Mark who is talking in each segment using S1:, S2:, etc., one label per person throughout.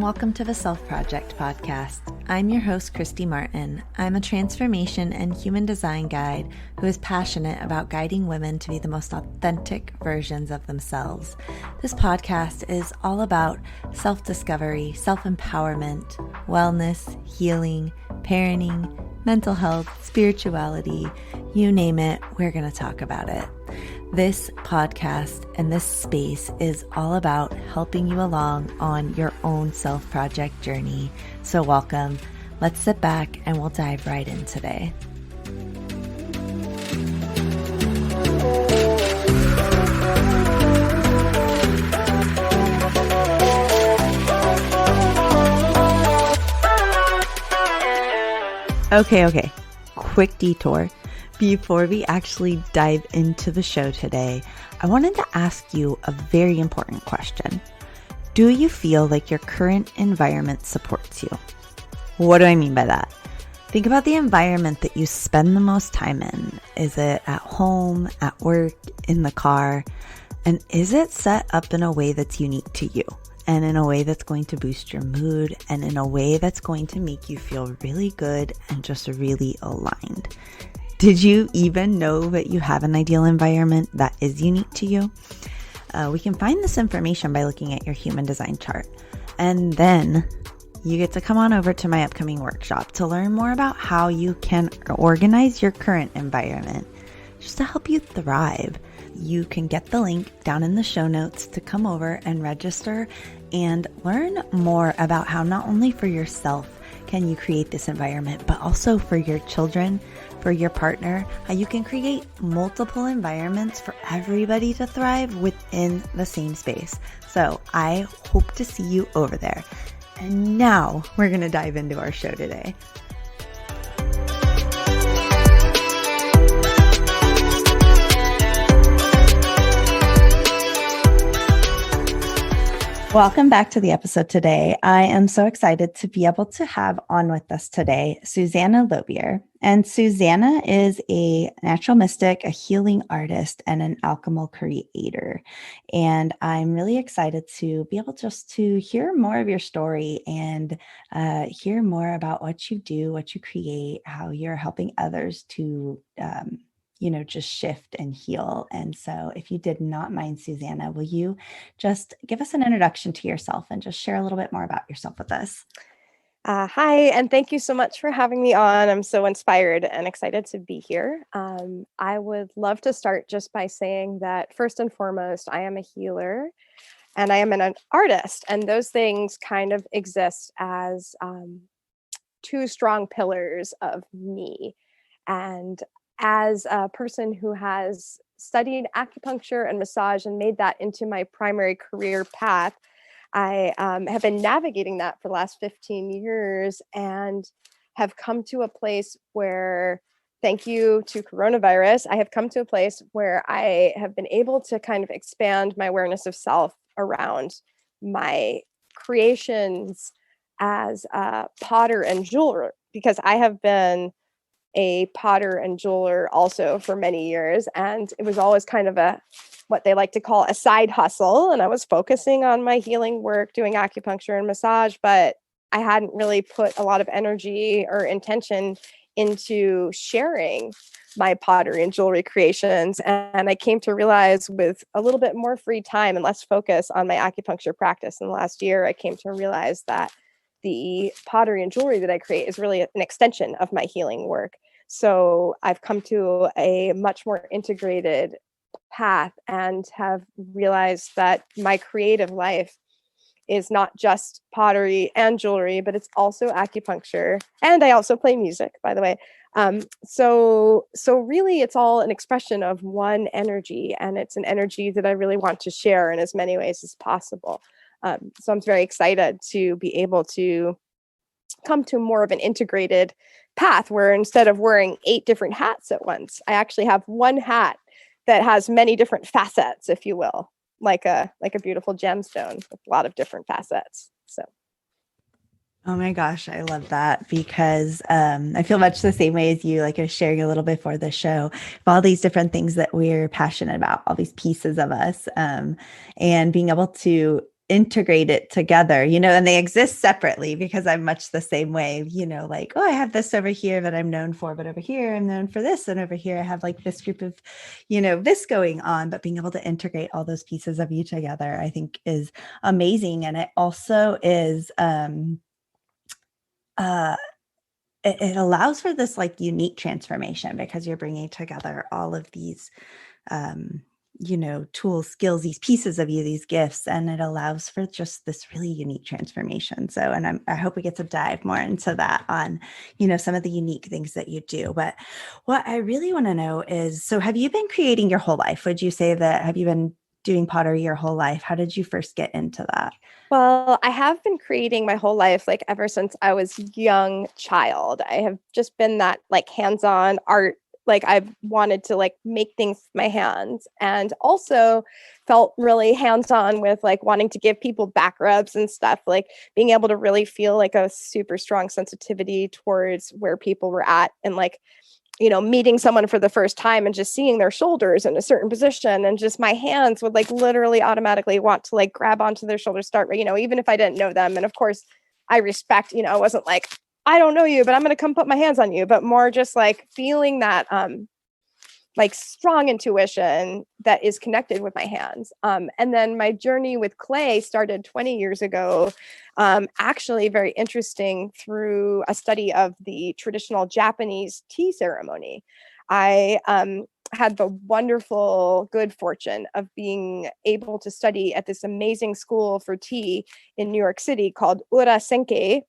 S1: welcome to the Self Project podcast. I'm your host, Christy Martin. I'm a transformation and human design guide who is passionate about guiding women to be the most authentic versions of themselves. This podcast is all about self-discovery, self-empowerment, wellness, healing, parenting, mental health, spirituality, you name it, we're going to talk about it. This podcast and this space is all about helping you along on your own self-project journey. So welcome. Let's sit back and we'll dive right in today. Okay. Quick detour. Before we actually dive into the show today, I wanted to ask you a very important question. Do you feel like your current environment supports you? What do I mean by that? Think about the environment that you spend the most time in. Is it at home, at work, in the car? And is it set up in a way that's unique to you? And in a way that's going to boost your mood, and in a way that's going to make you feel really good and just really aligned? Did you even know that you have an ideal environment that is unique to you? We can find this information by looking at your human design chart. And then you get to come on over to my upcoming workshop to learn more about how you can organize your current environment just to help you thrive. You can get the link down in the show notes to come over and register and learn more about how not only for yourself can you create this environment, but also for your children, for your partner, how you can create multiple environments for everybody to thrive within the same space. So I hope to see you over there. And now we're going to dive into our show today. Welcome back to the episode today. I am so excited to be able to have on with us today, Susanna Lobier. And Susanna is a natural mystic, a healing artist, and an alchemical creator. And I'm really excited to be able just to hear more of your story and hear more about what you do, what you create, how you're helping others to just shift and heal. And so if you did not mind, Susanna, will you just give us an introduction to yourself and just share a little bit more about yourself with us?
S2: Hi, and thank you so much for having me on. I'm so inspired and excited to be here. I would love to start just by saying that first and foremost, I am a healer and I am an artist. And those things kind of exist as two strong pillars of me. And as a person who has studied acupuncture and massage and made that into my primary career path, I have been navigating that for the last 15 years and have come to a place where, thank you to coronavirus, I have come to a place where I have been able to kind of expand my awareness of self around my creations as a potter and jeweler, because I have been a potter and jeweler also for many years. And it was always kind of what they like to call a side hustle. And I was focusing on my healing work, doing acupuncture and massage, but I hadn't really put a lot of energy or intention into sharing my pottery and jewelry creations. And I came to realize with a little bit more free time and less focus on my acupuncture practice in the last year, I came to realize that the pottery and jewelry that I create is really an extension of my healing work. So I've come to a much more integrated path and have realized that my creative life is not just pottery and jewelry, but it's also acupuncture. And I also play music, by the way. So really it's all an expression of one energy, and it's an energy that I really want to share in as many ways as possible. So I'm very excited to be able to come to more of an integrated path where instead of wearing 8 different hats at once, I actually have one hat that has many different facets, if you will, like a beautiful gemstone with a lot of different facets. So.
S1: Oh my gosh, I love that because I feel much the same way as you, like I was sharing a little bit before the show, of all these different things that we're passionate about, all these pieces of us, and being able to integrate it together, and they exist separately because I'm much the same way, like, oh, I have this over here that I'm known for, but over here I'm known for this. And over here I have like this group of, this going on, but being able to integrate all those pieces of you together, I think is amazing. And it also is, it allows for this like unique transformation because you're bringing together all of these, tools, skills, these pieces of you, these gifts, and it allows for just this really unique transformation. So, and I hope we get to dive more into that on, some of the unique things that you do. But what I really want to know is, so have you been creating your whole life? Would you say that, have you been doing pottery your whole life? How did you first get into that?
S2: Well, I have been creating my whole life, like ever since I was a young child. I have just been that like hands-on art. Like I've wanted to like make things with my hands, and also felt really hands-on with like wanting to give people back rubs and stuff, like being able to really feel like a super strong sensitivity towards where people were at, and like meeting someone for the first time and just seeing their shoulders in a certain position, and just my hands would like literally automatically want to like grab onto their shoulders, start, even if I didn't know them. And of course, I respect, I wasn't like, I don't know you, but I'm going to come put my hands on you, but more just like feeling that, like strong intuition that is connected with my hands. And then my journey with clay started 20 years ago, actually very interesting through a study of the traditional Japanese tea ceremony. I had the wonderful good fortune of being able to study at this amazing school for tea in New York City called Ura Senkei.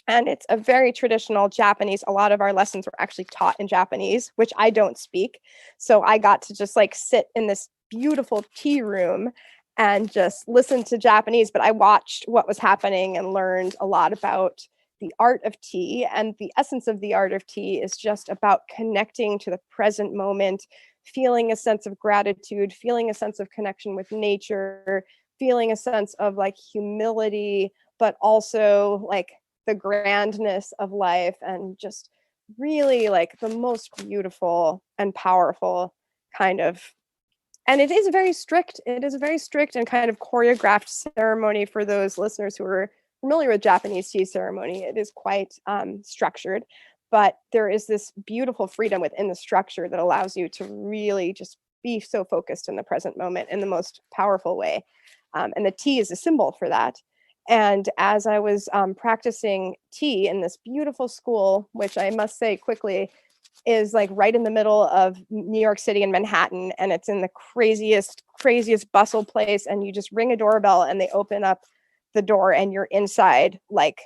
S2: And it's a very traditional Japanese. A lot of our lessons were actually taught in Japanese, which I don't speak. So I got to just like sit in this beautiful tea room and just listen to Japanese. But I watched what was happening and learned a lot about the art of tea. And the essence of the art of tea is just about connecting to the present moment, feeling a sense of gratitude, feeling a sense of connection with nature, feeling a sense of like humility, but also like the grandness of life, and just really like the most beautiful and powerful kind of, and it is very strict. It is a very strict and kind of choreographed ceremony. For those listeners who are familiar with Japanese tea ceremony, it is quite structured, but there is this beautiful freedom within the structure that allows you to really just be so focused in the present moment in the most powerful way. And the tea is a symbol for that. And as I was practicing tea in this beautiful school, which I must say quickly is like right in the middle of New York City and Manhattan, and it's in the craziest bustle place, and you just ring a doorbell and they open up the door and you're inside like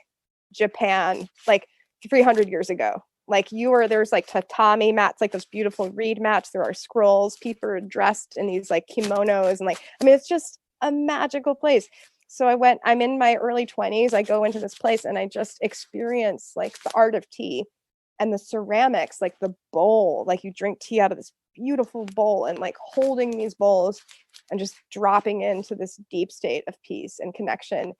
S2: Japan, like 300 years ago. Like there's like tatami mats, like those beautiful reed mats. There are scrolls. People are dressed in these like kimonos, and like, I mean, it's just a magical place. So I'm in my early 20s. I go into this place and I just experience like the art of tea and the ceramics, like the bowl, like you drink tea out of this beautiful bowl, and like holding these bowls and just dropping into this deep state of peace and connection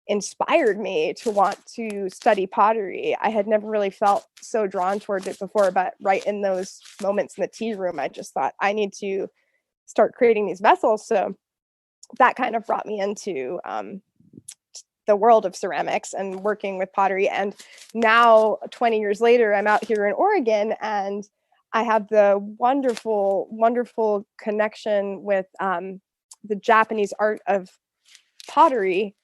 S2: inspired me to want to study pottery. I had never really felt so drawn towards it before, but right in those moments in the tea room, I just thought I need to start creating these vessels. So that kind of brought me into the world of ceramics and working with pottery. And now 20 years later, I'm out here in Oregon, and I have the wonderful connection with the Japanese art of pottery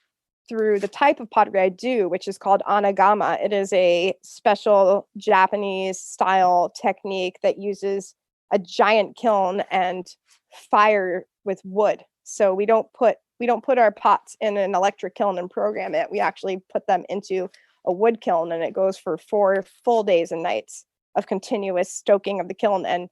S2: through the type of pottery I do, which is called anagama. It is a special Japanese style technique that uses a giant kiln and fire with wood. So we don't put our pots in an electric kiln and program it. We actually put them into a wood kiln, and it goes for 4 full days and nights of continuous stoking of the kiln. And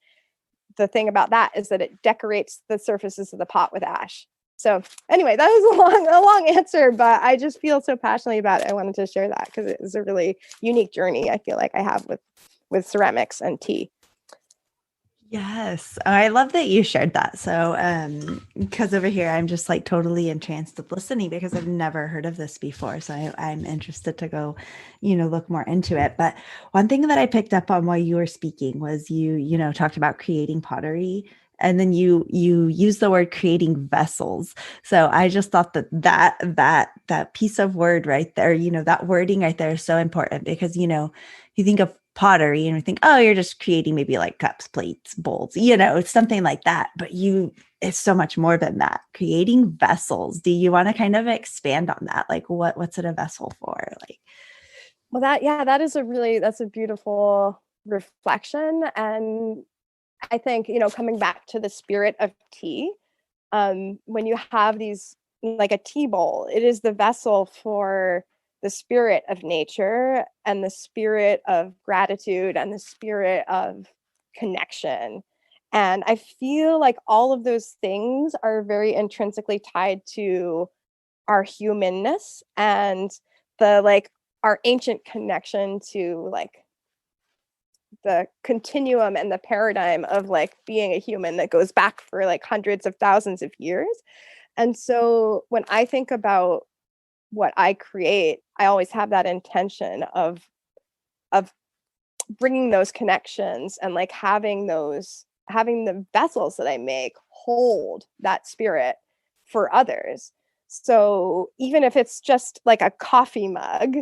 S2: the thing about that is that it decorates the surfaces of the pot with ash. So anyway, that was a long answer, but I just feel so passionately about it. I wanted to share that because it is a really unique journey I feel like I have with ceramics and tea.
S1: Yes. I love that you shared that. So, because over here, I'm just like totally entranced with listening because I've never heard of this before. So I'm interested to go, look more into it. But one thing that I picked up on while you were speaking was you talked about creating pottery And then you use the word creating vessels. So I just thought that piece of word right there, that wording right there is so important because, you think of pottery and you think, oh, you're just creating maybe like cups, plates, bowls, it's something like that. But it's so much more than that. Creating vessels. Do you want to kind of expand on that? Like what's it a vessel for? Like,
S2: Well, that's a beautiful reflection. And I think, coming back to the spirit of tea, when you have these, like a tea bowl, it is the vessel for the spirit of nature and the spirit of gratitude and the spirit of connection. And I feel like all of those things are very intrinsically tied to our humanness and the like our ancient connection to like the continuum and the paradigm of like being a human that goes back for like hundreds of thousands of years. And so when I think about what I create, I always have that intention of bringing those connections and like having the vessels that I make hold that spirit for others. So even if it's just like a coffee mug,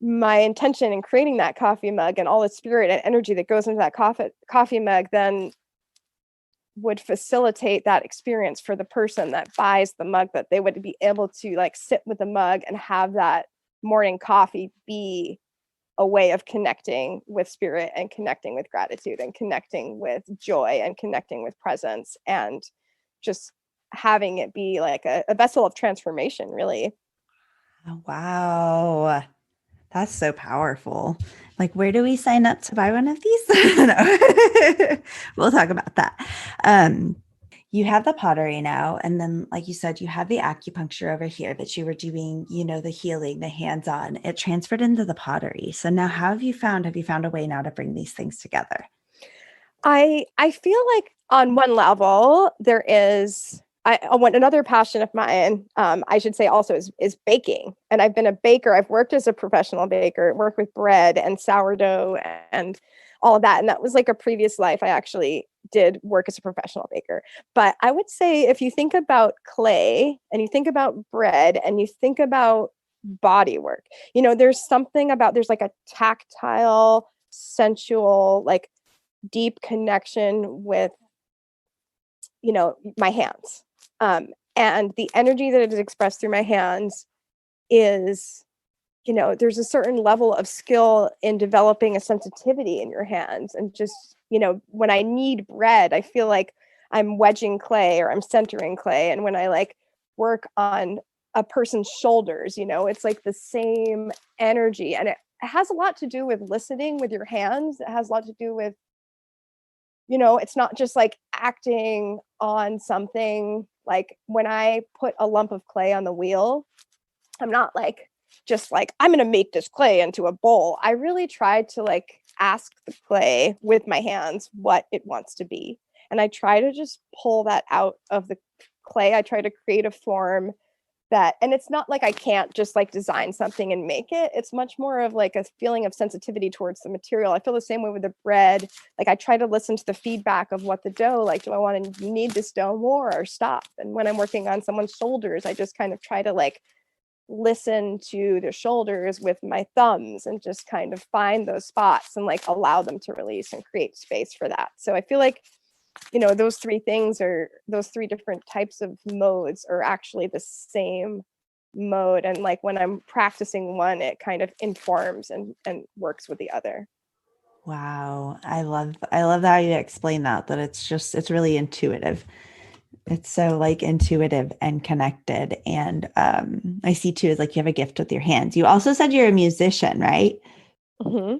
S2: my intention in creating that coffee mug and all the spirit and energy that goes into that coffee mug then would facilitate that experience for the person that buys the mug, that they would be able to like sit with the mug and have that morning coffee be a way of connecting with spirit and connecting with gratitude and connecting with joy and connecting with presence and just having it be like a vessel of transformation, really.
S1: oh, wow. That's so powerful. Like, where do we sign up to buy one of these? No. We'll talk about that. Um, you have the pottery now. And then, like you said, you have the acupuncture over here that you were doing, the healing, the hands-on. It transferred into the pottery. So now have you found a way now to bring these things together?
S2: I feel like on one level there is I want another passion of mine, I should say also is baking. And I've been a baker. I've worked as a professional baker, worked with bread and sourdough and all of that. And that was like a previous life. I actually did work as a professional baker. But I would say if you think about clay and you think about bread and you think about body work, there's like a tactile, sensual, like deep connection with my hands, and the energy that is expressed through my hands is there's a certain level of skill in developing a sensitivity in your hands. And just when I knead bread, I feel like I'm wedging clay or I'm centering clay. And when I like work on a person's shoulders, it's like the same energy. And it has a lot to do with listening with your hands. It has a lot to do with it's not just like acting on something. Like when I put a lump of clay on the wheel, I'm not like just like I'm going to make this clay into a bowl. I really tried to like ask the clay with my hands what it wants to be. And I try to just pull that out of the clay. I try to create a form and it's not like I can't just like design something and make it. It's much more of like a feeling of sensitivity towards the material. I feel the same way with the bread. Like I try to listen to the feedback of what the dough, like, do I want to knead this dough more or stop? And when I'm working on someone's shoulders, I just kind of try to like listen to their shoulders with my thumbs and just kind of find those spots and like allow them to release and create space for that. So I feel like those three different types of modes are actually the same mode. And like when I'm practicing one, it kind of informs and works with the other.
S1: Wow. I love how you explain that it's really intuitive. It's so like intuitive and connected. And I see too is like you have a gift with your hands. You also said you're a musician, right?
S2: Mm-hmm.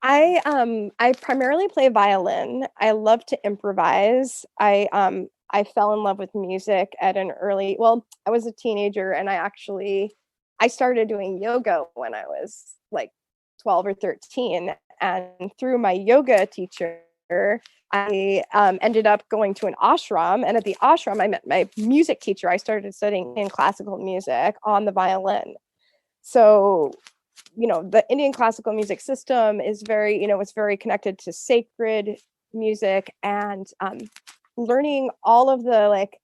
S2: I primarily play violin. I love to improvise. I fell in love with music at an early, well, I was a teenager and I started doing yoga when I was like 12 or 13. And through my yoga teacher, I ended up going to an ashram. And at the ashram, I met my music teacher. I started studying in classical music on the violin. So the Indian classical music system is very, it's very connected to sacred music and learning all of the like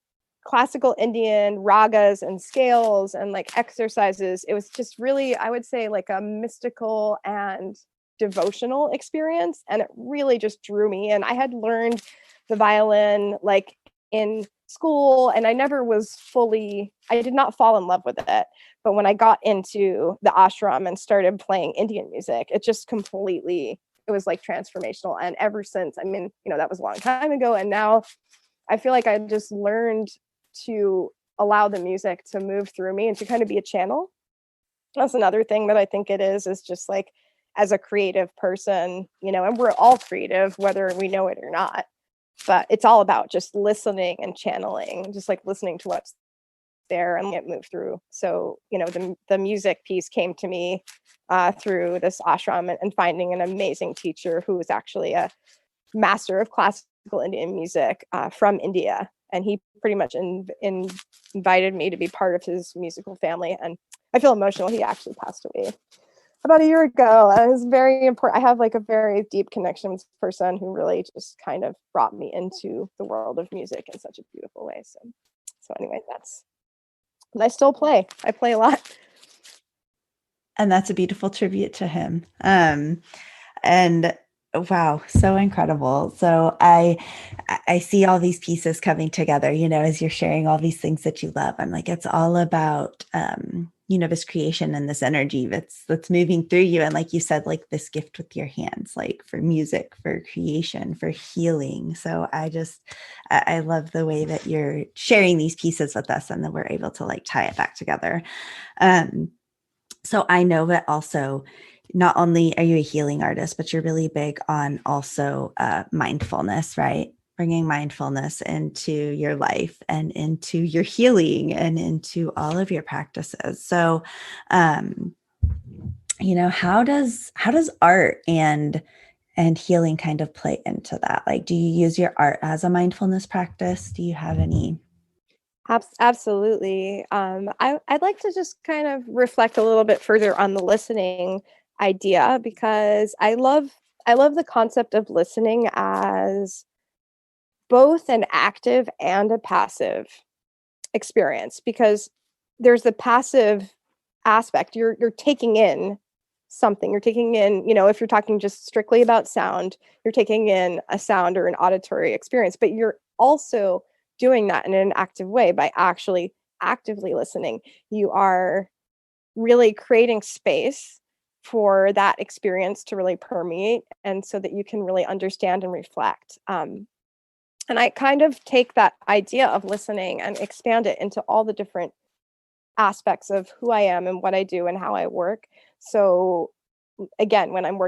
S2: classical Indian ragas and scales and like exercises. It was just really, I would say, like a mystical and devotional experience. And it really just drew me. And I had learned the violin like in school, and I never was fully, I did not fall in love with it. But when I got into the ashram and started playing Indian music, it just completely, it was like transformational. And ever since, I mean, that was a long time ago. And now I feel like I just learned to allow the music to move through me and to kind of be a channel. That's another thing that I think it is just like, as a creative person, and we're all creative, whether we know it or not, but it's all about just listening and channeling, just like listening to what's there and get moved through. So, the music piece came to me through this ashram and finding an amazing teacher who was actually a master of classical Indian music from India. And he pretty much invited me to be part of his musical family. And I feel emotional. He actually passed away about a year ago. And it's very important. I have like a very deep connection with this person who really just kind of brought me into the world of music in such a beautiful way. So anyway, and I still play. I play a lot.
S1: And that's a beautiful tribute to him. And wow, so incredible. So I see all these pieces coming together, as you're sharing all these things that you love. I'm like, it's all about, this creation and this energy that's moving through you. And like you said, like this gift with your hands, like for music, for creation, for healing. So I love the way that you're sharing these pieces with us and that we're able to like tie it back together. So I know that also not only are you a healing artist, but you're really big on also mindfulness, right? Bringing mindfulness into your life and into your healing and into all of your practices. So, how does art and healing kind of play into that? Like, do you use your art as a mindfulness practice? Do you have any?
S2: Absolutely. I'd like to just kind of reflect a little bit further on the listening idea, because I love the concept of listening as both an active and a passive experience, because there's the passive aspect. You're taking in something. You're taking in, if you're talking just strictly about sound, you're taking in a sound or an auditory experience, but you're also doing that in an active way by actually actively listening. You are really creating space for that experience to really permeate, and so that you can really understand and reflect. And I kind of take that idea of listening and expand it into all the different aspects of who I am and what I do and how I work. So again, when I'm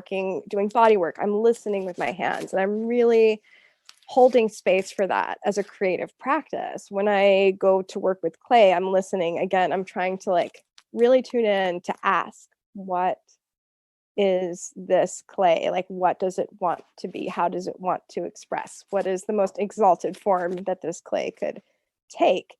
S2: doing body work, I'm listening with my hands, and I'm really holding space for that as a creative practice. When I go to work with clay, I'm listening. Again, I'm trying to like really tune in to ask, what is this clay? Like, what does it want to be? How does it want to express? What is the most exalted form that this clay could take?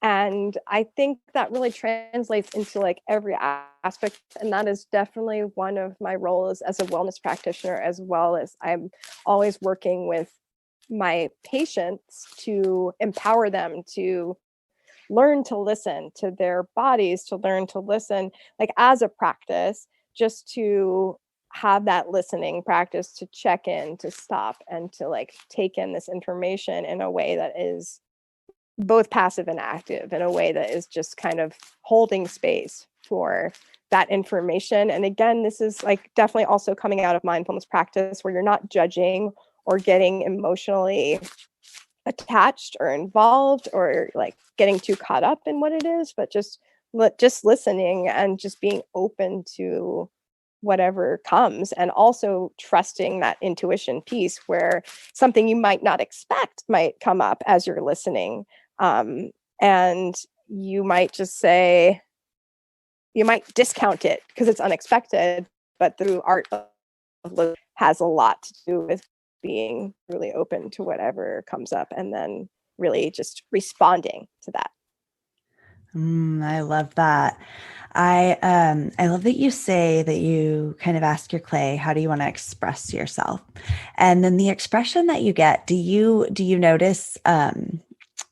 S2: And I think that really translates into like every aspect. And that is definitely one of my roles as a wellness practitioner, as well as I'm always working with my patients to empower them to learn to listen to their bodies, to learn to listen like as a practice, just to have that listening practice, to check in, to stop, and to like take in this information in a way that is both passive and active, in a way that is just kind of holding space for that information. And again, this is like definitely also coming out of mindfulness practice, where you're not judging or getting emotionally attached or involved or like getting too caught up in what it is, but just listening and just being open to whatever comes, and also trusting that intuition piece where something you might not expect might come up as you're listening. And you might just say, you might discount it because it's unexpected, but through art has a lot to do with being really open to whatever comes up and then really just responding to that.
S1: I love that. I love that you say that you kind of ask your clay, how do you want to express yourself? And then the expression that you get, do you notice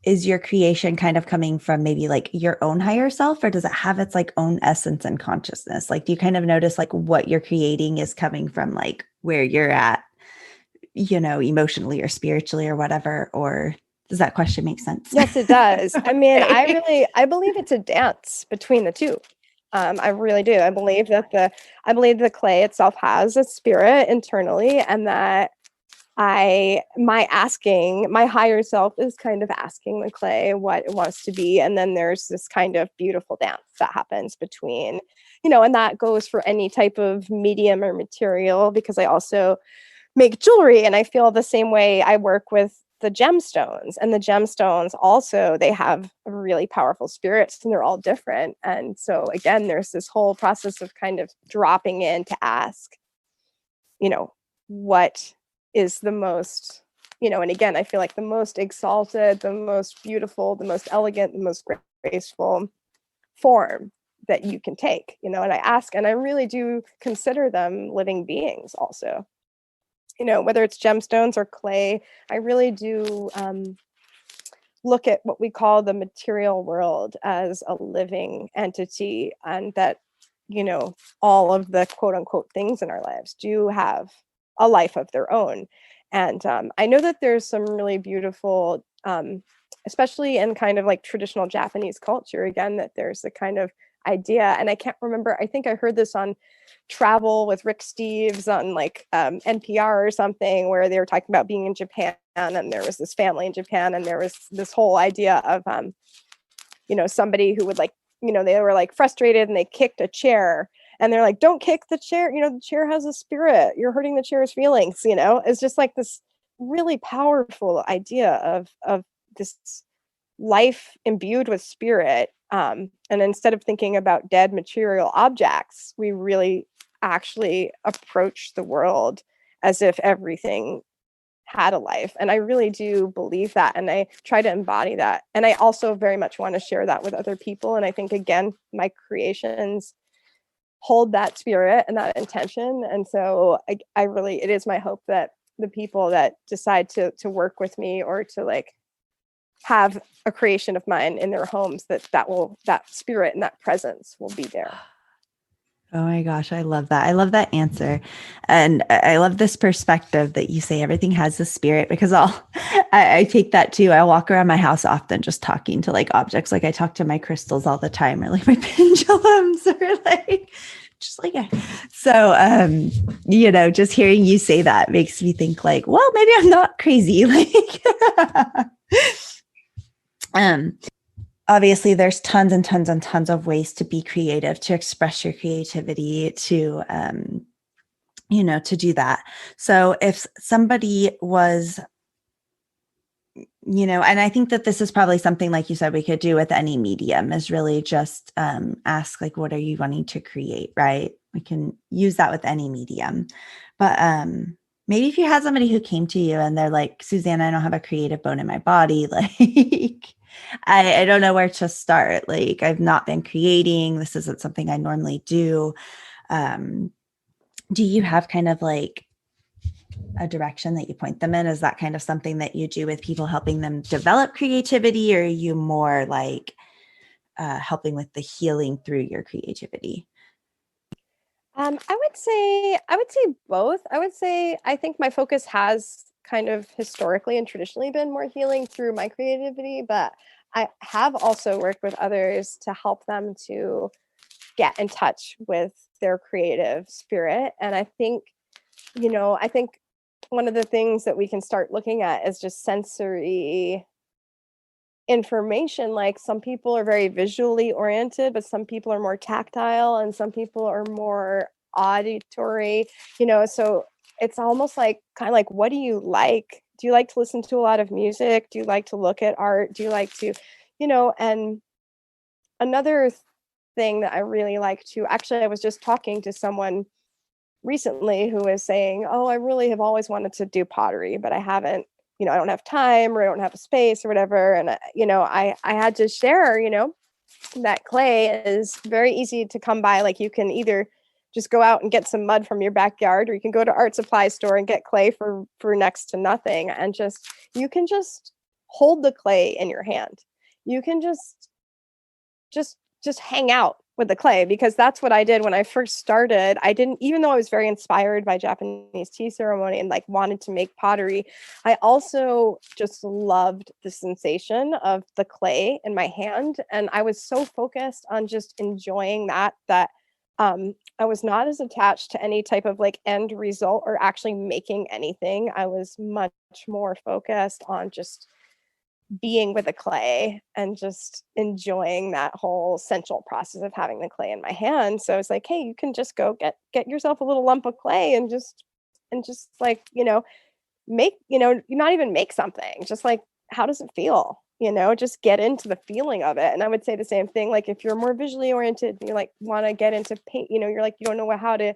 S1: is your creation kind of coming from maybe like your own higher self, or does it have its like own essence and consciousness? Like do you kind of notice like what you're creating is coming from like where you're at, emotionally or spiritually or whatever? Or does that question make sense?
S2: Yes, it does. I mean,
S1: Okay.
S2: I believe it's a dance between the two. I really do. I believe the clay itself has a spirit internally, and that my higher self is kind of asking the clay what it wants to be. And then there's this kind of beautiful dance that happens between, and that goes for any type of medium or material, because I also make jewelry, and I feel the same way. I work with the gemstones, and the gemstones also, they have really powerful spirits, and they're all different. And so again, there's this whole process of kind of dropping in to ask, you know, what is the most, and again, I feel like the most exalted, the most beautiful, the most elegant, the most graceful form that you can take, and I ask, and I really do consider them living beings also, whether it's gemstones or clay. I really do look at what we call the material world as a living entity, and that, all of the quote unquote things in our lives do have a life of their own. And I know that there's some really beautiful, especially in kind of like traditional Japanese culture, again, that there's a kind of idea. And I can't remember, I think I heard this on Travel with Rick Steves on like NPR or something, where they were talking about being in Japan, and there was this family in Japan, and there was this whole idea of somebody who would like, they were like frustrated and they kicked a chair, and they're like, don't kick the chair, the chair has a spirit, you're hurting the chair's feelings. It's just like this really powerful idea of this life imbued with spirit. And instead of thinking about dead material objects, we really actually approach the world as if everything had a life. And I really do believe that. And I try to embody that. And I also very much want to share that with other people. And I think, again, my creations hold that spirit and that intention. And so I really, it is my hope that the people that decide to work with me, or to like have a creation of mine in their homes, that spirit and that presence will be there.
S1: Oh my gosh, I love that. I love that answer. And I love this perspective that you say everything has a spirit, because I take that too. I walk around my house often just talking to like objects. Like I talk to my crystals all the time, or like my pendulums, or like just like so just hearing you say that makes me think like, well, maybe I'm not crazy. Like um obviously there's tons and tons and tons of ways to be creative, to express your creativity, to to do that. So if somebody was, and I think that this is probably something, like you said, we could do with any medium, is really just ask like, what are you wanting to create, right? We can use that with any medium. But maybe if you had somebody who came to you and they're like, Susanna, I don't have a creative bone in my body. Like, I don't know where to start. Like, I've not been creating. This isn't something I normally do. Do you have kind of like a direction that you point them in? Is that kind of something that you do with people, helping them develop creativity, or are you more like helping with the healing through your creativity?
S2: I would say both. I think my focus has kind of historically and traditionally been more healing through my creativity, but I have also worked with others to help them to get in touch with their creative spirit. And I think one of the things that we can start looking at is just sensory information. Like some people are very visually oriented, but some people are more tactile, and some people are more auditory, so it's almost like kind of like, what do you like? Do you like to listen to a lot of music? Do you like to look at art? Do you like to, and another thing that I really like to, actually, I was just talking to someone recently who was saying, "Oh, I really have always wanted to do pottery, but I haven't, I don't have time, or I don't have a space or whatever." And I had to share, that clay is very easy to come by. Like, you can either just go out and get some mud from your backyard, or you can go to art supply store and get clay for next to nothing. And just, you can just hold the clay in your hand. You can just hang out with the clay, because that's what I did when I first started. I didn't, even though I was very inspired by Japanese tea ceremony and like wanted to make pottery, I also just loved the sensation of the clay in my hand. And I was so focused on just enjoying that I was not as attached to any type of like end result or actually making anything. I was much more focused on just being with the clay and just enjoying that whole sensual process of having the clay in my hand. So it's like, hey, you can just go get yourself a little lump of clay and just like, make, you not even make something, just like, how does it feel? Just get into the feeling of it. And I would say the same thing, like if you're more visually oriented and you're like want to get into paint, you're like, you don't know how to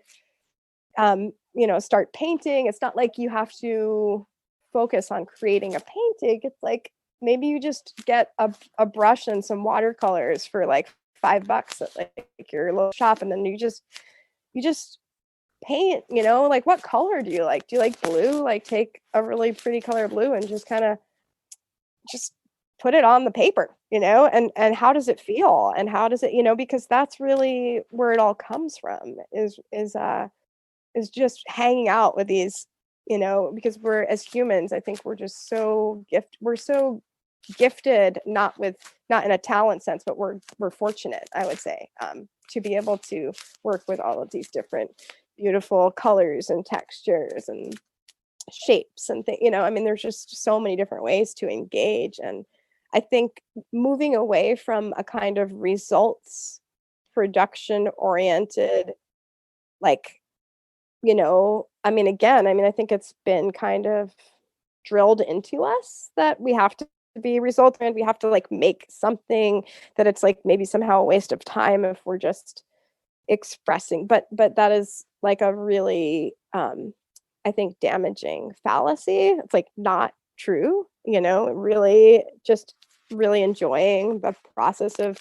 S2: start painting. It's not like you have to focus on creating a painting. It's like, maybe you just get a brush and some watercolors for like $5 at like your local shop, and then you just paint. Like, what color do you like? Do you like blue? Like, take a really pretty color blue and just kind of just put it on the paper, and how does it feel, and how does it, because that's really where it all comes from, is just hanging out with these, because we're, as humans, I think we're just we're so gifted, not in a talent sense, but we're fortunate, I would say, to be able to work with all of these different beautiful colors and textures and shapes and things. I mean, there's just so many different ways to engage. And I think moving away from a kind of results production oriented, like, I mean, again, I think it's been kind of drilled into us that we have to be result oriented. We have to like make something that it's like maybe somehow a waste of time if we're just expressing. But that is like a really, I think, damaging fallacy. It's like not true, really just really enjoying the process of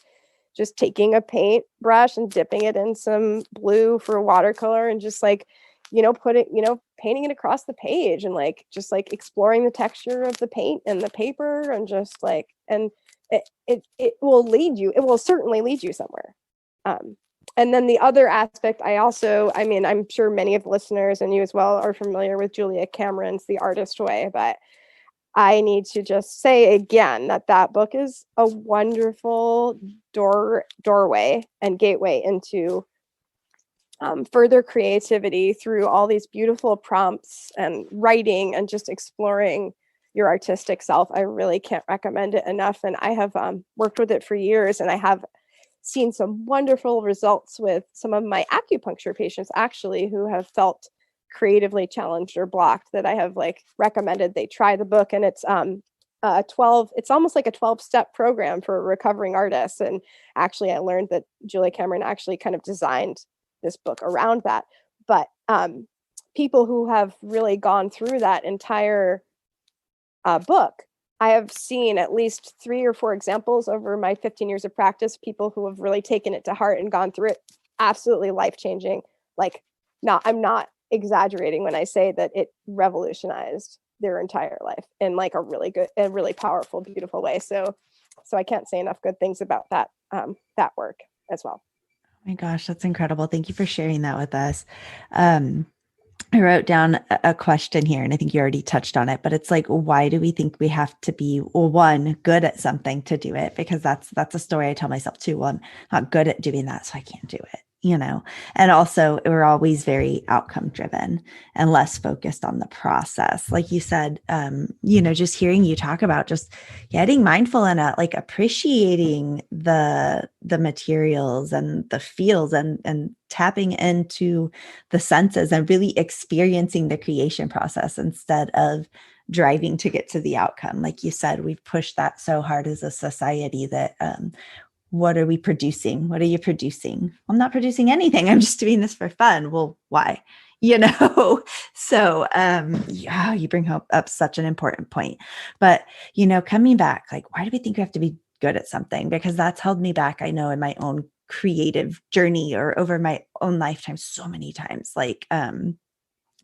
S2: just taking a paint brush and dipping it in some blue for watercolor and just like, painting it across the page and like, just like exploring the texture of the paint and the paper and just like, and it will certainly lead you somewhere. And then the other aspect, I'm sure many of the listeners and you as well are familiar with Julia Cameron's The Artist Way, but I need to just say again that book is a wonderful doorway and gateway into further creativity through all these beautiful prompts and writing and just exploring your artistic self. I really can't recommend it enough. And I have worked with it for years, and I have seen some wonderful results with some of my acupuncture patients, actually, who have felt creatively challenged or blocked, that I have like recommended they try the book. And it's 12, it's almost like a 12-step program for recovering artists. And actually, I learned that Julia Cameron actually kind of designed this book around that. But people who have really gone through that entire book, I have seen at least 3 or 4 examples over my 15 years of practice, people who have really taken it to heart and gone through it. Absolutely life-changing. Like, I'm not exaggerating when I say that it revolutionized their entire life in like a really powerful, beautiful way. So I can't say enough good things about that work as well.
S1: Oh my gosh, that's incredible. Thank you for sharing that with us. I wrote down a question here, and I think you already touched on it, but it's like, why do we think we have to be, well, one, good at something to do it? Because that's a story I tell myself too. Well, I'm not good at doing that, so I can't do it, and also we're always very outcome driven and less focused on the process. Like you said, just hearing you talk about just getting mindful and like appreciating the materials and the feels and tapping into the senses and really experiencing the creation process instead of driving to get to the outcome. Like you said, we've pushed that so hard as a society that what are we producing? What are you producing? I'm not producing anything. I'm just doing this for fun. Well, why? So you bring up such an important point. But, coming back, like, why do we think we have to be good at something, because that's held me back, I know, in my own creative journey or over my own lifetime so many times. Like, I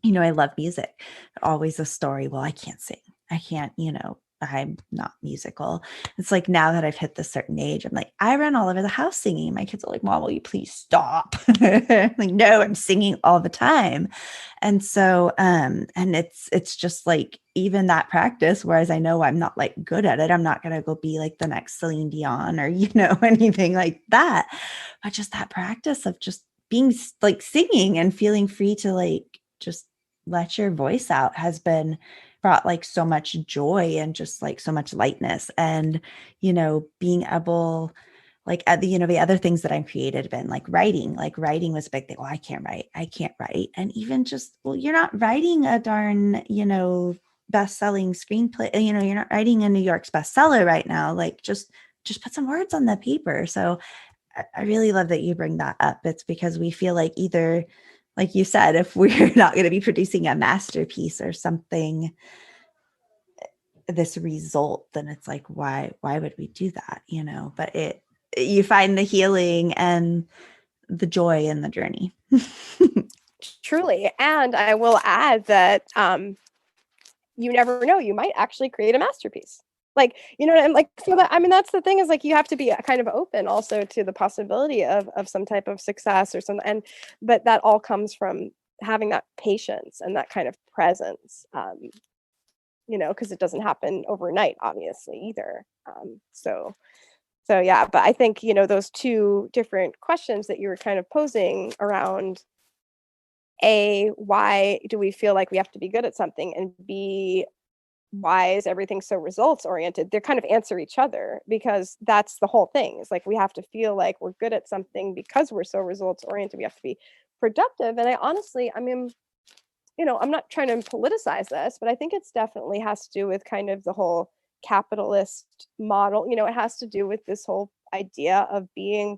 S1: love music. Always a story. Well, I can't sing. I can't, I'm not musical. It's like now that I've hit this certain age, I'm like, I run all over the house singing. My kids are like, Mom, will you please stop? Like, no, I'm singing all the time. And so, and it's just like even that practice, whereas I know I'm not like good at it, I'm not going to go be like the next Celine Dion or, anything like that. But just that practice of just being like singing and feeling free to like just let your voice out has been brought like so much joy and just like so much lightness. And being able, like, at the other things that I'm creative have been like writing was a big thing. Well, I can't write. And even just, well, you're not writing a darn best-selling screenplay, you're not writing a New York's bestseller right now. Like, just put some words on the paper. So I really love that you bring that up. It's because we feel like either, like you said, if we're not going to be producing a masterpiece or something, this result, then it's like, why would we do that? But you find the healing and the joy in the journey.
S2: Truly. And I will add that you never know, you might actually create a masterpiece. Like, and like, so that, I mean, that's the thing, is like, you have to be kind of open also to the possibility of some type of success or something. But that all comes from having that patience and that kind of presence, because it doesn't happen overnight, obviously, either. So yeah, but I think, those two different questions that you were kind of posing around, A, why do we feel like we have to be good at something? And B, why is everything so results oriented? They kind of answer each other, because that's the whole thing. It's like we have to feel like we're good at something because we're so results oriented. We have to be productive. And I mean, I'm not trying to politicize this, but I think it's definitely has to do with kind of the whole capitalist model. It has to do with this whole idea of being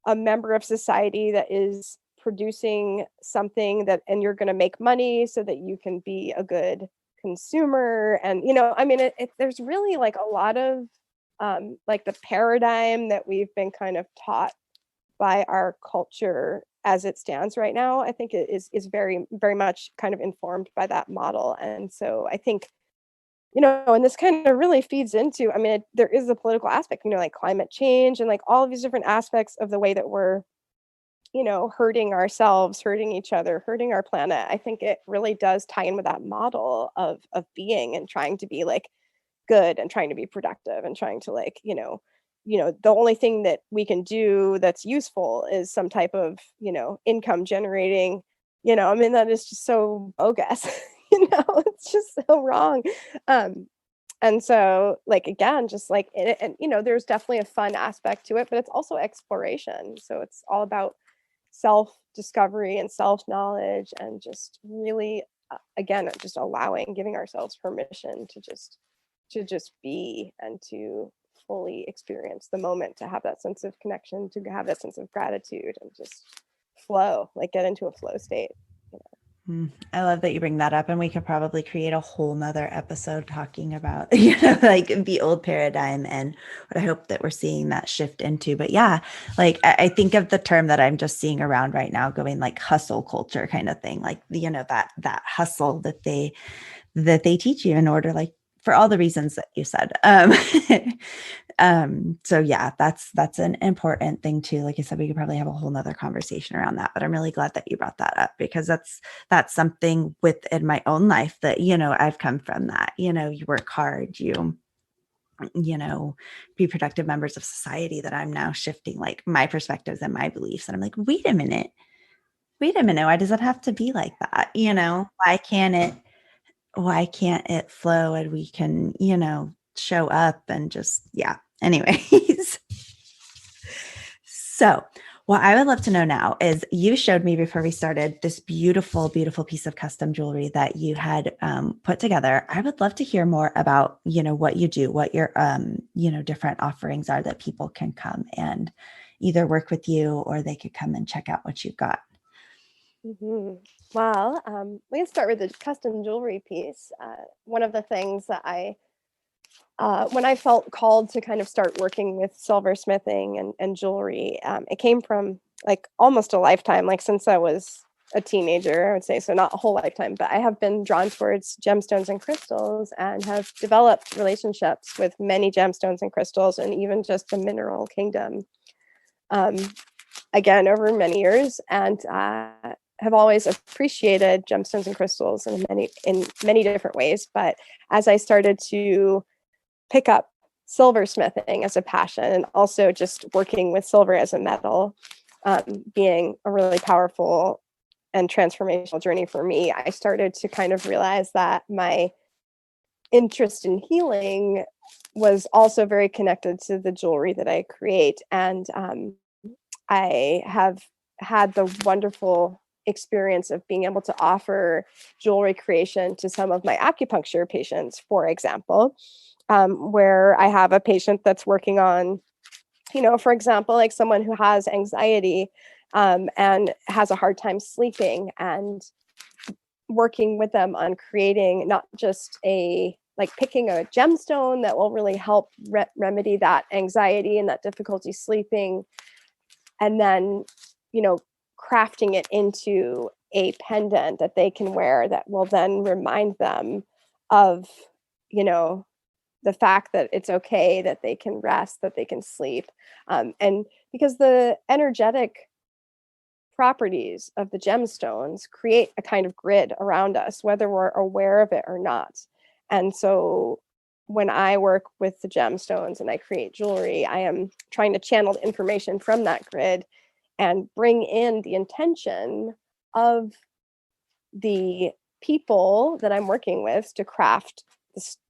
S2: a member of society that is producing something that, and you're going to make money so that you can be a good consumer. And I mean, there's really like a lot of like the paradigm that we've been kind of taught by our culture as it stands right now, I think it is very, very much kind of informed by that model. And so I think, and this kind of really feeds into, I mean, there is a political aspect, like climate change and like all of these different aspects of the way that we're, hurting ourselves, hurting each other, hurting our planet. I think it really does tie in with that model of being and trying to be like good and trying to be productive and trying to like, the only thing that we can do that's useful is some type of, income generating, I mean, that is just so bogus, it's just so wrong. Um, and so like, again, just like, and, there's definitely a fun aspect to it, but it's also exploration. So it's all about self discovery and self knowledge and just really, again, just giving ourselves permission to just be and to fully experience the moment, to have that sense of connection, to have that sense of gratitude and just flow, like get into a flow state.
S1: I love that you bring that up, and we could probably create a whole nother episode talking about, like the old paradigm and what I hope that we're seeing that shift into. But yeah, like I think of the term that I'm just seeing around right now going like hustle culture kind of thing, like, that hustle that they teach you in order, like, for all the reasons that you said. So yeah, that's an important thing too. Like I said, we could probably have a whole nother conversation around that, but I'm really glad that you brought that up, because that's something within my own life that, I've come from that, you work hard, be productive members of society, that I'm now shifting like my perspectives and my beliefs. And I'm like, wait a minute, why does it have to be like that? Why can't it flow and we can, show up and just, yeah. Anyways. So what I would love to know now is, you showed me before we started this beautiful, beautiful piece of custom jewelry that you had put together. I would love to hear more about, what you do, what your, different offerings are that people can come and either work with you or they could come and check out what you've got.
S2: Well, we can start with the custom jewelry piece. One of the things that I when I felt called to kind of start working with silversmithing and jewelry, it came from like almost a lifetime, like since I was a teenager, I would say, so not a whole lifetime, but I have been drawn towards gemstones and crystals and have developed relationships with many gemstones and crystals and even just the mineral kingdom, um, again, over many years, and have always appreciated gemstones and crystals in many different ways. But as I started to pick up silversmithing as a passion and also just working with silver as a metal, being a really powerful and transformational journey for me, I started to kind of realize that my interest in healing was also very connected to the jewelry that I create. And I have had the wonderful experience of being able to offer jewelry creation to some of my acupuncture patients, for example, where I have a patient that's working on, for example, like someone who has anxiety and has a hard time sleeping, and working with them on creating not just picking a gemstone that will really help remedy that anxiety and that difficulty sleeping, and then, crafting it into a pendant that they can wear that will then remind them of, the fact that it's okay, that they can rest, that they can sleep. And because the energetic properties of the gemstones create a kind of grid around us, whether we're aware of it or not. And so when I work with the gemstones and I create jewelry, I am trying to channel the information from that grid and bring in the intention of the people that I'm working with to craft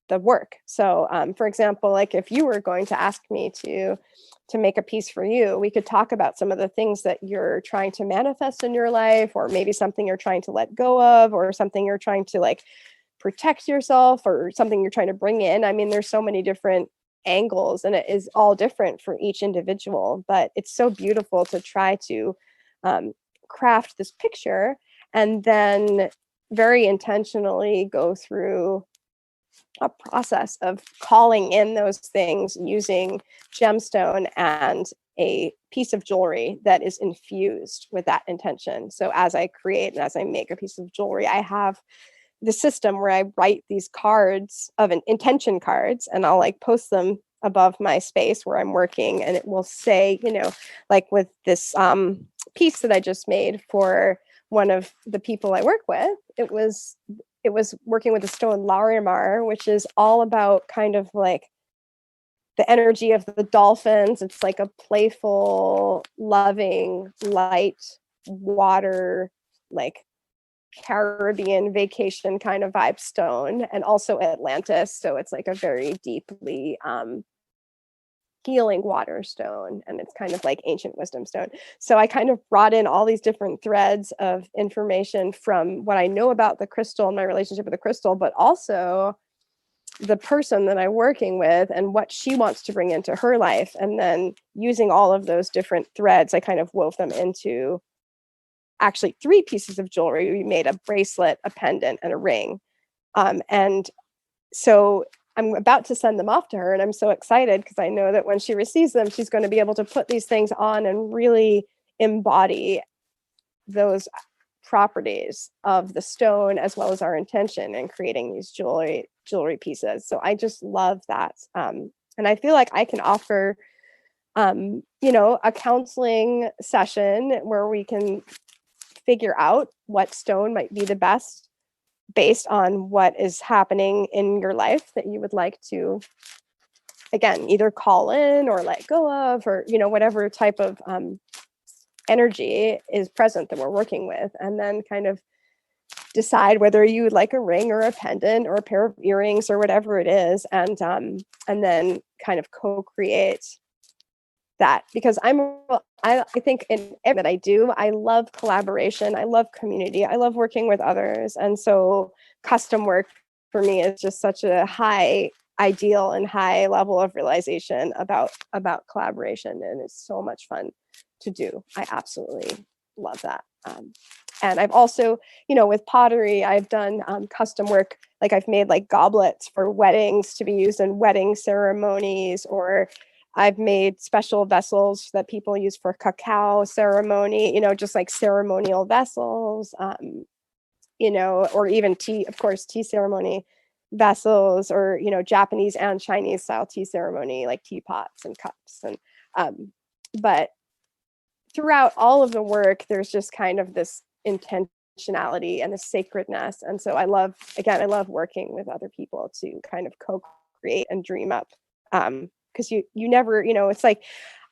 S2: the work. So, for example, like if you were going to ask me to make a piece for you, we could talk about some of the things that you're trying to manifest in your life, or maybe something you're trying to let go of, or something you're trying to like protect yourself, or something you're trying to bring in. I mean, there's so many different angles, and it is all different for each individual, but it's so beautiful to try to craft this picture and then very intentionally go through a process of calling in those things using gemstone and a piece of jewelry that is infused with that intention. So as I create and as I make a piece of jewelry, I have the system where I write these cards of an intention cards, and I'll like post them above my space where I'm working, and it will say, like with this piece that I just made for one of the people I work with, it was working with the stone Larimar, which is all about kind of like the energy of the dolphins. It's like a playful, loving, light water, like Caribbean vacation kind of vibe stone, and also Atlantis. So it's like a very deeply healing water stone, and it's kind of like ancient wisdom stone. So I kind of brought in all these different threads of information from what I know about the crystal and my relationship with the crystal, but also the person that I'm working with and what she wants to bring into her life. And then using all of those different threads, I kind of wove them into actually 3 pieces of jewelry. We made a bracelet, a pendant, and a ring. And so I'm about to send them off to her, and I'm so excited because I know that when she receives them, she's going to be able to put these things on and really embody those properties of the stone as well as our intention in creating these jewelry pieces. So I just love that. And I feel like I can offer a counseling session where we can figure out what stone might be the best based on what is happening in your life that you would like to, again, either call in or let go of, or, whatever type of energy is present that we're working with, and then kind of decide whether you would like a ring or a pendant or a pair of earrings or whatever it is, and then kind of co-create that. Because I think in everything that I do, I love collaboration, I love community, I love working with others, and so custom work for me is just such a high ideal and high level of realization about collaboration, and it's so much fun to do. I absolutely love that. And I've also, with pottery, I've done custom work. Like I've made like goblets for weddings to be used in wedding ceremonies, or I've made special vessels that people use for cacao ceremony, just like ceremonial vessels, or even tea, of course, tea ceremony vessels, or, Japanese and Chinese style tea ceremony, like teapots and cups. And, but throughout all of the work, there's just kind of this intentionality and the sacredness. And so I love working with other people to kind of co-create and dream up. Because you never, it's like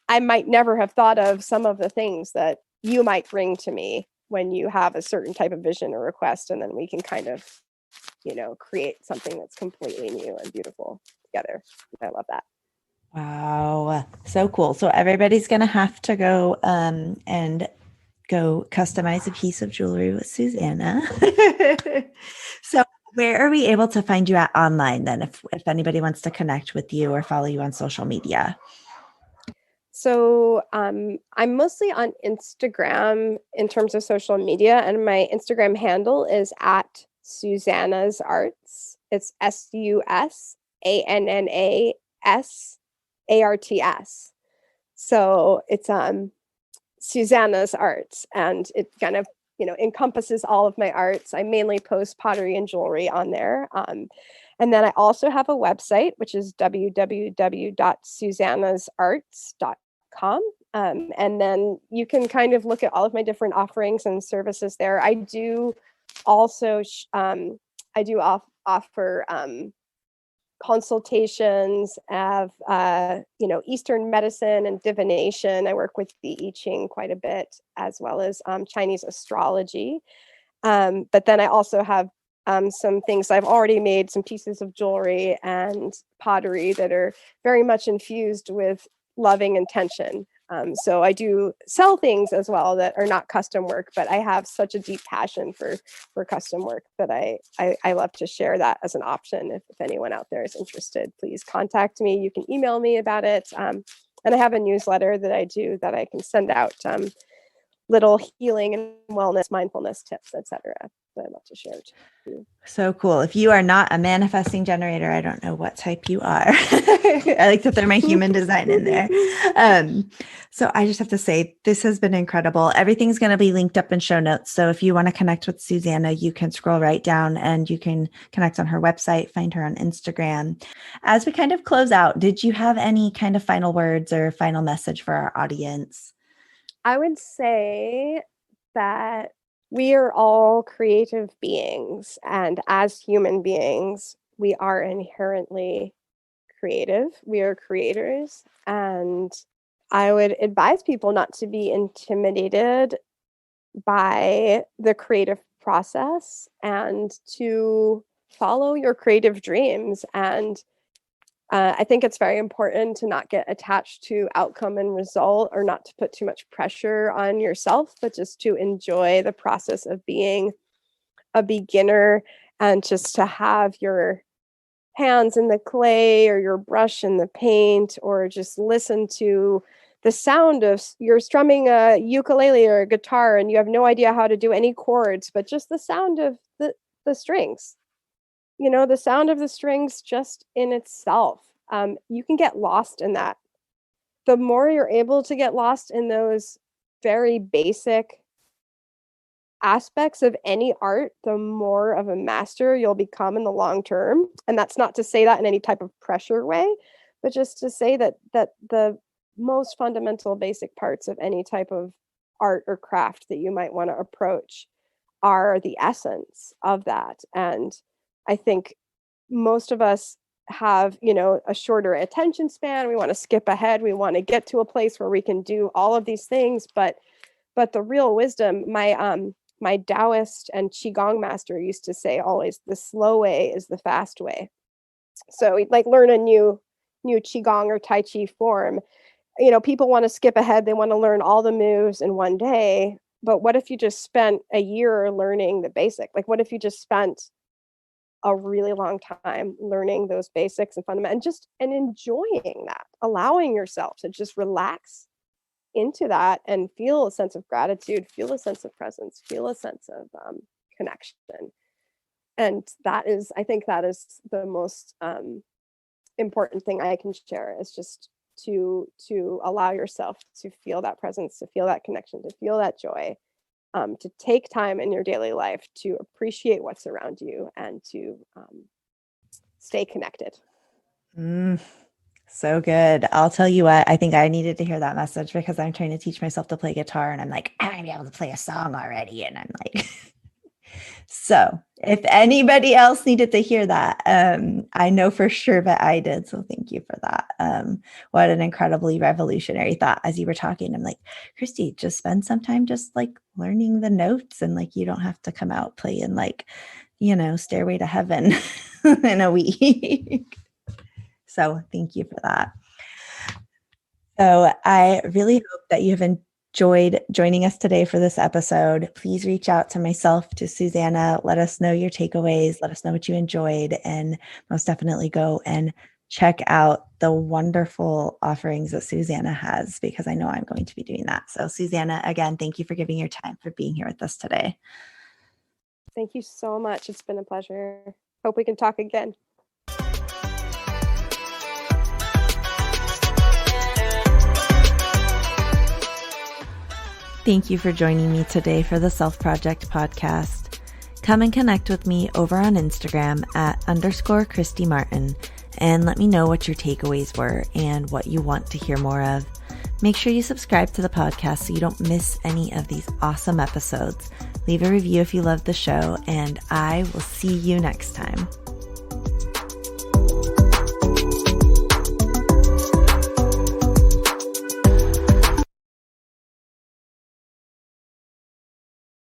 S2: I might never have thought of some of the things that you might bring to me when you have a certain type of vision or request, and then we can kind of, create something that's completely new and beautiful together. I love that.
S1: Wow, so cool. So everybody's going to have to go and go customize a piece of jewelry with Susanna. So where are we able to find you at online then, if anybody wants to connect with you or follow you on social media?
S2: So I'm mostly on Instagram in terms of social media, and my Instagram handle is at Susanna's Arts. It's SUSANNASARTS. So it's Susanna's Arts, and it kind of encompasses all of my arts. I mainly post pottery and jewelry on there. And then I also have a website, which is www.susannasarts.com. And then you can kind of look at all of my different offerings and services there. I do also offer consultations of Eastern medicine and divination. I work with the I Ching quite a bit, as well as Chinese astrology. But then I also have some things I've already made, some pieces of jewelry and pottery that are very much infused with loving intention. So I do sell things as well that are not custom work, but I have such a deep passion for custom work that I love to share that as an option. If anyone out there is interested, please contact me. You can email me about it. And I have a newsletter that I do that I can send out little healing and wellness, mindfulness tips, etc. that I'd love to share too.
S1: So cool. If you are not a manifesting generator, I don't know what type you are. I like to throw my human design in there. So I just have to say, this has been incredible. Everything's going to be linked up in show notes. So if you want to connect with Susanna, you can scroll right down and you can connect on her website, find her on Instagram. As we kind of close out, did you have any kind of final words or final message for our audience?
S2: I would say that we are all creative beings, and as human beings, we are inherently creative. We are creators, and I would advise people not to be intimidated by the creative process and to follow your creative dreams. And I think it's very important to not get attached to outcome and result, or not to put too much pressure on yourself, but just to enjoy the process of being a beginner, and just to have your hands in the clay or your brush in the paint, or just listen to the sound of you're strumming a ukulele or a guitar and you have no idea how to do any chords, but just the sound of the strings. The sound of the strings just in itself. You can get lost in that. The more you're able to get lost in those very basic aspects of any art, the more of a master you'll become in the long term. And that's not to say that in any type of pressure way, but just to say that the most fundamental basic parts of any type of art or craft that you might want to approach are the essence of that. And I think most of us have, a shorter attention span. We want to skip ahead. We want to get to a place where we can do all of these things. But the real wisdom, my Taoist and Qigong master used to say always, the slow way is the fast way. So we'd like learn a new Qigong or Tai Chi form. People want to skip ahead. They want to learn all the moves in one day. But what if you just spent a year learning the basic? Like, what if you just spent a really long time learning those basics and fundamental, and enjoying that, allowing yourself to just relax into that and feel a sense of gratitude, feel a sense of presence, feel a sense of connection. And I think that is the most important thing I can share, is just to allow yourself to feel that presence, to feel that connection, to feel that joy, to take time in your daily life to appreciate what's around you and to stay connected.
S1: So good. I'll tell you what, I think I needed to hear that message, because I'm trying to teach myself to play guitar and I'm like, I want to be able to play a song already. And I'm like, so if anybody else needed to hear that, I know for sure that I did. So thank you for that. What an incredibly revolutionary thought. As you were talking, I'm like, Christy, just spend some time just like learning the notes, and like, you don't have to come out playing like, Stairway to Heaven in a week. So thank you for that. So I really hope that you have enjoyed joining us today for this episode. Please reach out to myself, to Susanna. Let us know your takeaways. Let us know what you enjoyed, and most definitely go and check out the wonderful offerings that Susanna has, because I know I'm going to be doing that. So Susanna, again, thank you for giving your time, for being here with us today.
S2: Thank you so much. It's been a pleasure. Hope we can talk again.
S1: Thank you for joining me today for the Self Project podcast. Come and connect with me over on Instagram @_Christy Martin, and let me know what your takeaways were and what you want to hear more of. Make sure you subscribe to the podcast so you don't miss any of these awesome episodes. Leave a review if you love the show, and I will see you next time.